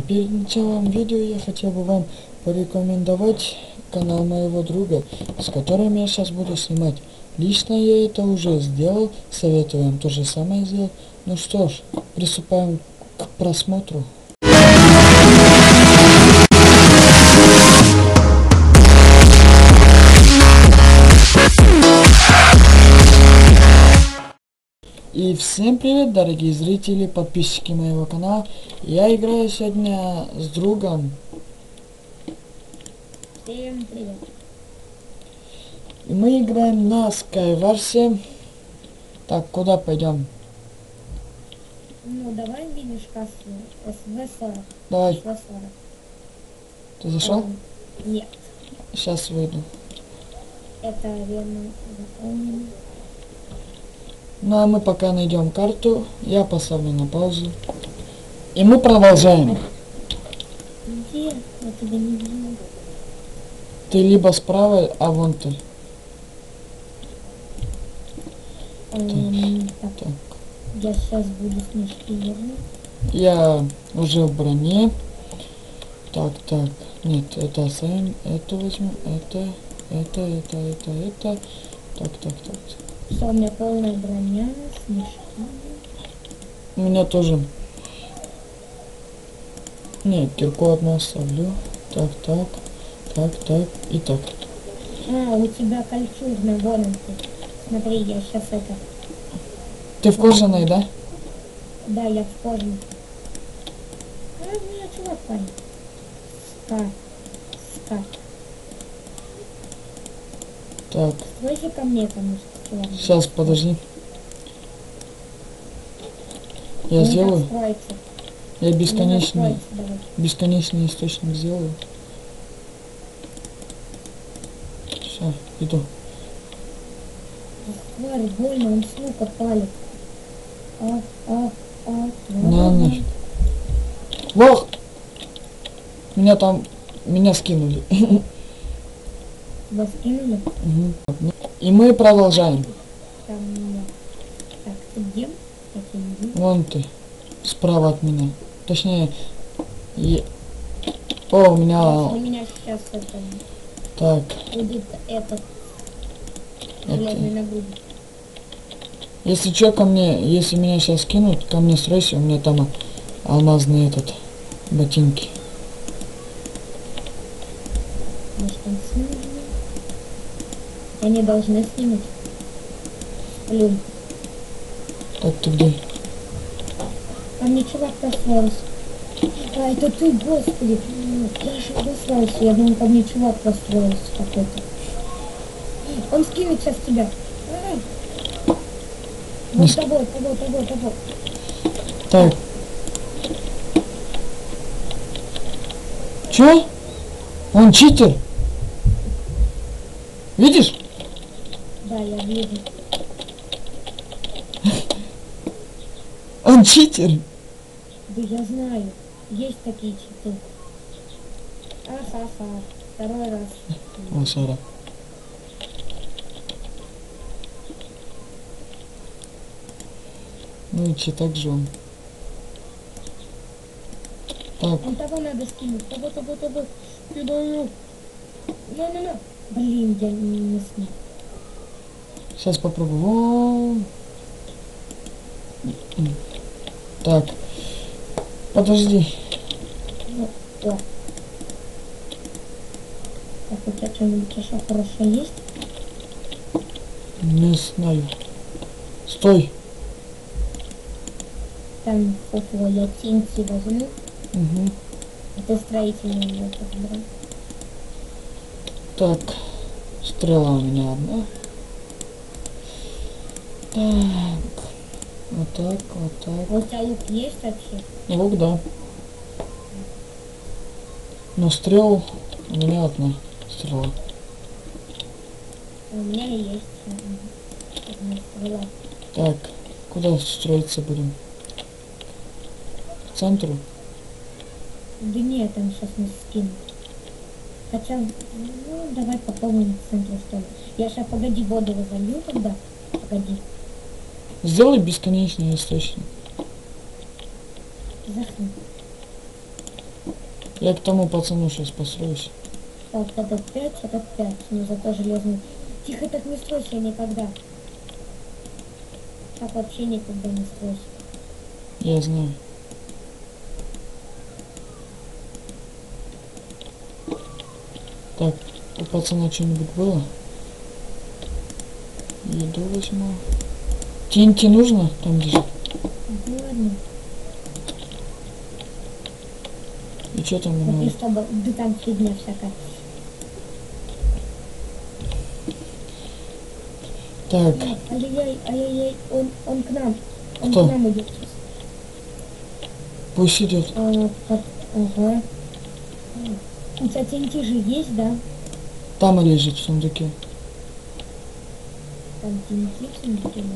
Перед началом видео я хотел бы вам порекомендовать канал моего друга, с которым я сейчас буду снимать. Лично я это уже сделал, советую вам то же самое сделать. Ну что ж, приступаем к просмотру. И всем привет, дорогие зрители, подписчики моего канала. Я играю сегодня с другом. Всем привет. И мы играем на Skywars. Так, куда пойдем? Ну, давай видишь кассу СВ-40. Давай, СВ-40. ты зашел? Нет. Сейчас выйду. Это верно заполнено. Ну а мы пока найдем карту, я поставлю на паузу. И мы продолжаем. Где? Я тебя не вижу. Ты либо справа, а вон ты. Так, Так. я сейчас буду снежки вернуть. Я уже в броне. Так, нет, это оставим, это возьмем, это. Так. Все, у меня полная броня, снежки. У меня тоже. Нет, кирку одну оставлю. Так. И так. А, у тебя кольчужная, вон он ты. Смотри, я сейчас это... Ты в кожаной, да? Да, я в кожаной. А, у меня чувак парень. Ска. Так, Стройся ко мне, конечно, чувак. сейчас, подожди. Я Ну, сделаю. так строится. Я Ну, бесконечный, так строится, давай. бесконечный источник сделаю. Все, иду. Тварь, больно, он с лука палит. На нафиг. Лох! Меня скинули. Вас кинули? Мгм. И мы продолжаем. Там меня. Так, ты где? Я тебя не вижу. Вон ты, справа от меня. Точнее, О, у У меня... меня сейчас это Так, будет этот железный нагрудник. если что, ко мне, если меня сейчас кинут, ко мне стройся, у меня там алмазный ботинки. Может, он снимет? Они должны снимать. Плюнь. Так, ты где? А мне чувак просрался. А, это ты, господи. Я же просрался. Я думал, ко мне чувак просрался какой-то. Он скинет сейчас тебя. Ай. Не Вот ск- тобой. Так. Чё? Он читер? Видишь? Да, я вижу. Он читер. Да я знаю. Есть такие читы. Ахаха. Второй раз. Лошара. Ну и читак же он. Так, Он того надо скинуть. Того. Кидаю. На. Блин, я не смог. сейчас попробую. Так. Подожди. Ну, о. Так, у тебя что-нибудь еще хорошее есть? Не знаю. Стой. Там фуфло, я тинти возьму. Угу. Это строительный вот подбрал. Так. Стрела у меня одна. Так. Вот так. А у тебя лук есть вообще? Лук, да. Но стрел у меня одна стрела. У меня есть одна стрела. Так, куда строиться будем? К центру? Да нет, там сейчас не скинут. Хотя, ну, давай попробуем в центре, что ли. Я сейчас, погоди, воду разолью тогда. Погоди. Сделай бесконечный источник. Захни. Я к тому пацану сейчас построюсь. Так, этот 5, этот 5. Но зато железный. Тихо, так не стройся никогда. Так вообще никогда не стройся. Я знаю. Так, у пацана что-нибудь было? Еду возьму. TNT нужно? Там лежит. Ну ладно. И что там у Вот и него? чтобы, да там фигня всякая. Так, Ай-яй-яй, ай-яй-яй, он к нам. Он Кто? к нам идет сейчас. пусть идет. Ага. У тебя TNT же есть, да? Там лежит в сундуке. Там TNT в сундуке, да?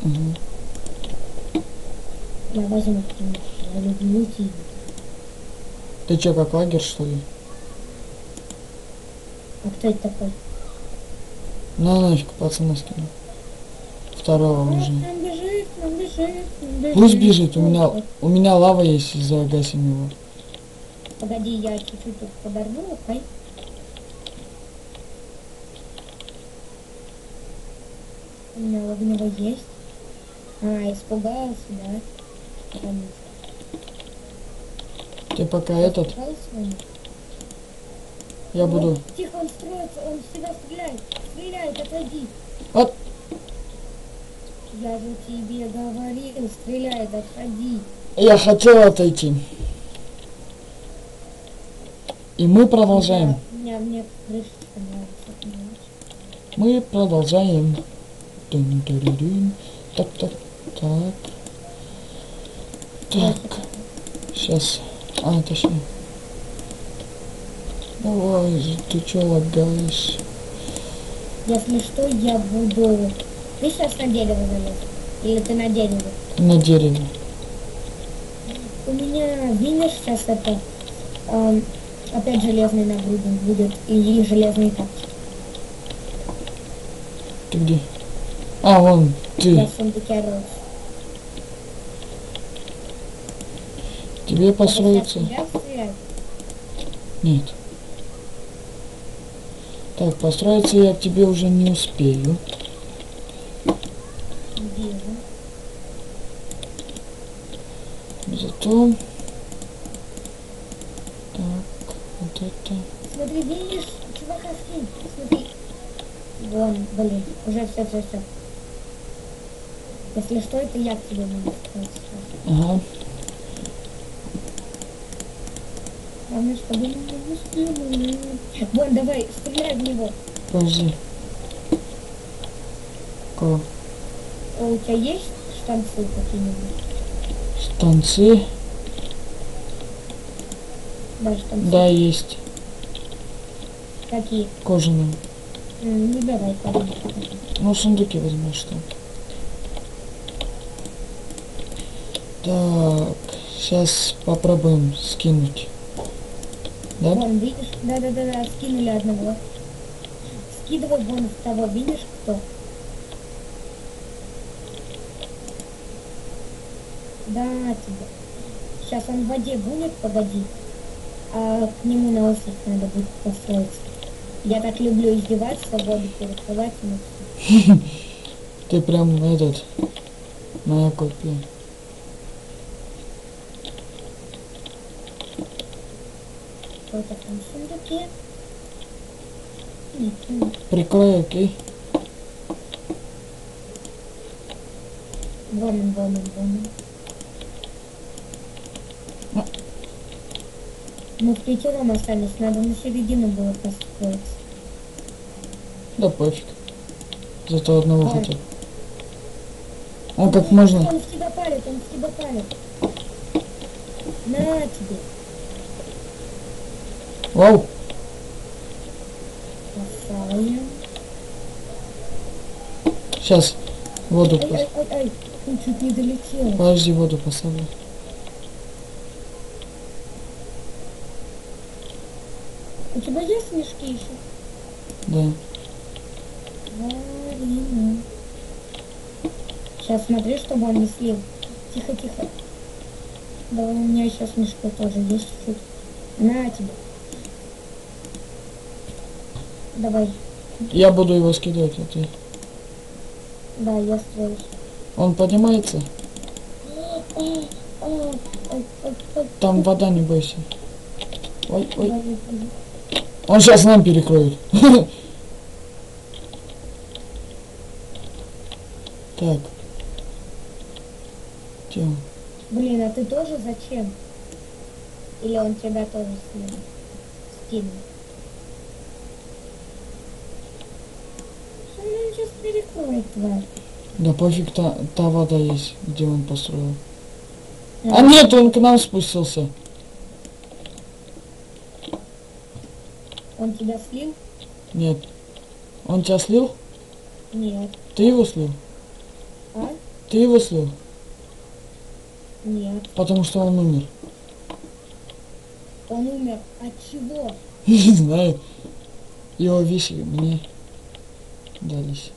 Угу. Я возьму, потому что я люблю TNT. Ты что, как лагерь, что ли? А кто это такой? На нафиг пацана скину. Второго уже. Он бежит, он бежит, он бежит. Пусть бежит, у меня лава есть, загасим его. Погоди, я чуть-чуть тут подорву, окей? У меня огнево есть. Испугался, да? Конечно. Ты пока этот, Испугался он? я буду... Вот, тихо, он строится, он в себя стреляет. Стреляет, отойди. Вот, Я же тебе говорил, стреляет, отходи. я хотел отойти. И мы продолжаем. Мне крышечка нравится, понимаешь? Мы продолжаем. Дун-дун-дун. Так, так, так. Так. Сейчас. Точнее. Ой, ты чё лагаешь? Если что, я буду... Ты сейчас на дерево залез? Или ты на дереве? На дереве. У меня, видишь, сейчас это... опять железный нагрудник будет. Или железный тапчик. Ты где? Вон, Я ты. в сундуке рос. Тебе построиться? Я стрелять? Нет. Так, построиться я к тебе уже не успею. Вижу. Зато... Так, вот это... Смотри, видишь, чувака скинь. Смотри. Вон, блин, уже все. Если что, это я к тебе могу сказать сейчас. Ага. Главное, чтобы не успели. Вон, давай, стреляй в него. Подожди. Кого? У тебя есть штанцы какие-нибудь? Штанцы? Да, штанцы. Да, есть. Какие? Кожаные. Ну, давай, пойдем. Ну, в сундуке возьмешь что. Так, сейчас попробуем скинуть. Да? Вон, видишь? Да, скинули одного. Скидывай вон в того, видишь, кто? Да, тебе. Сейчас он в воде будет, погоди. А к нему на остров надо будет построиться. Я так люблю издеваться, воду перекрывать. Ты прям этот, моя копия. Что-то там в сундуке. Нет. Прикрой, окей? Вон он. А. Мы впятером остались, надо на середину было построиться. Да пофиг. Зато одного Ой. хотел. Он как можно... Он в тебя палит. На тебе. Вау! Красавая. Сейчас воду Ай, он чуть не долетел. Подожди, воду поставлю. У тебя есть мешки еще? Да. Варина. Сейчас смотри, чтобы он не слил. Тихо. Да, у меня сейчас мешка тоже есть чуть-чуть. На тебе. Давай. Я буду его скидывать, а ты. Да, я строюсь. Он поднимается? Там вода, не бойся. Ой, ой. Он сейчас нам перекроет. Так. Где он? Блин, а ты тоже зачем? Или он тебя тоже скинул? Что он сейчас перекроет, тварь? Да пофиг, та вода есть, где он построил. А нет, он к нам спустился. Он тебя слил? Нет. Он тебя слил? Нет. Ты его слил? А? Ты его слил? Нет. Потому что он умер. Он умер от чего? Не знаю. Его вещи мне дались.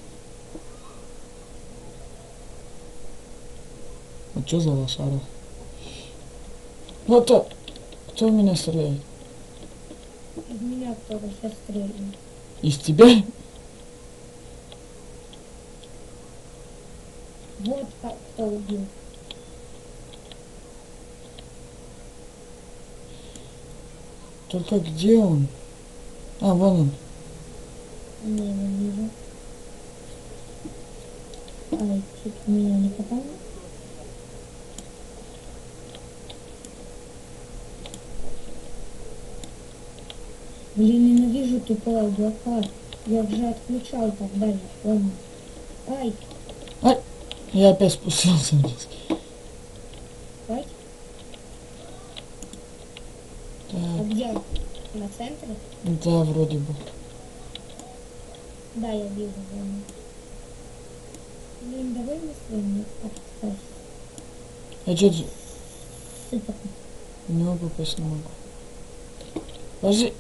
Вот что за лошара? Вот то. Кто в меня стреляет? Из меня кто-то сейчас стрельнет. Из тебя? Вот как кто убил. Только где он? А, вон он. Не вижу. Ай, чуть меня не попало. Блин, ненавижу тупого блока. Я уже отключал тогда же, помню. Ай, Ай! Я опять спустился вниз. хватит. А Так, где? На центре? да, вроде бы. Да, я вижу. Вон. Блин, давай быстрее мне подставь. Я что Супер. не могу, пусть не могу. Подожди.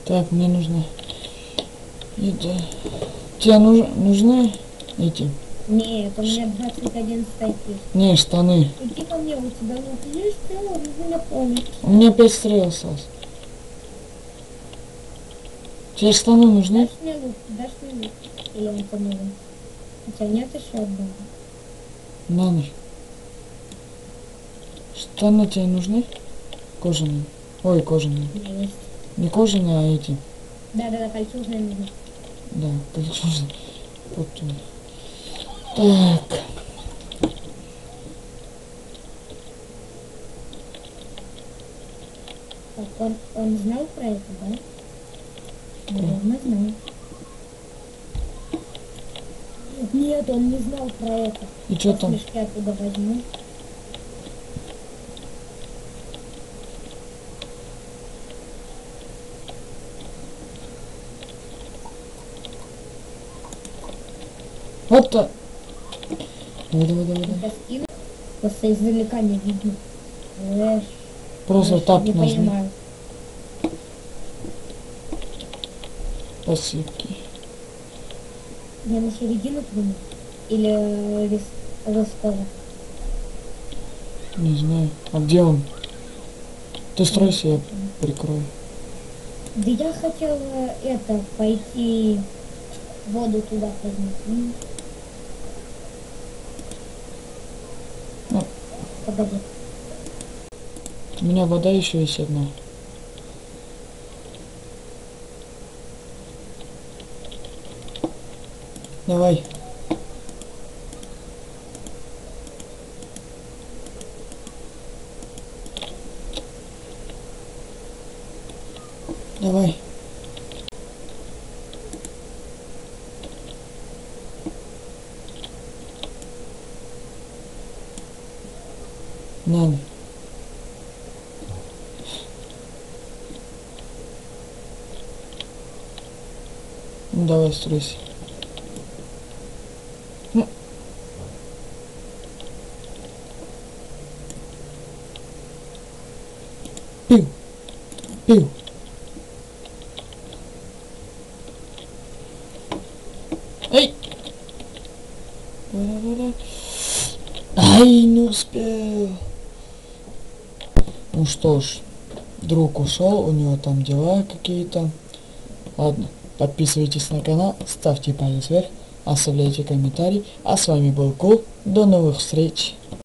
Так, мне нужно... Это... Тебе нужны эти? Нет, у меня 21 статей. Не, штаны. Иди ко мне, у тебя вот есть стрела, иди на помощь. У меня 5 стрел осталось. Тебе штаны нужны? Дашь мне лук. Или он тебе нужен? У тебя нет еще одного? На ночь. Штаны тебе нужны? Кожаные. Ой, кожаные. У меня есть. Не кожаные, а эти. Да, кольчужные нужны. Да, кольчужные. Вот он. Так. Так, он знал про это, да? Наверное, знал. Нет, он не знал про это. И что там? Мешки оттуда возьму. Вот то. Давай. Я скину. Просто издалека не видно. Эш, Просто эш, тап не нажми. понимаю. Посыпки. Я на середину приму? Или рисково? Не знаю. А где он? Ты стройся, я прикрою. Да я хотела пойти воду туда поднять. Ну. Погоди. У меня вода еще есть одна. Давай. Давай. На. Ну давай, стройся. Пил. Эй! Ай, не успел. Ну что ж, друг ушел, у него там дела какие-то. Ладно, подписывайтесь на канал, ставьте палец вверх, оставляйте комментарий. А с вами был Кул. До новых встреч.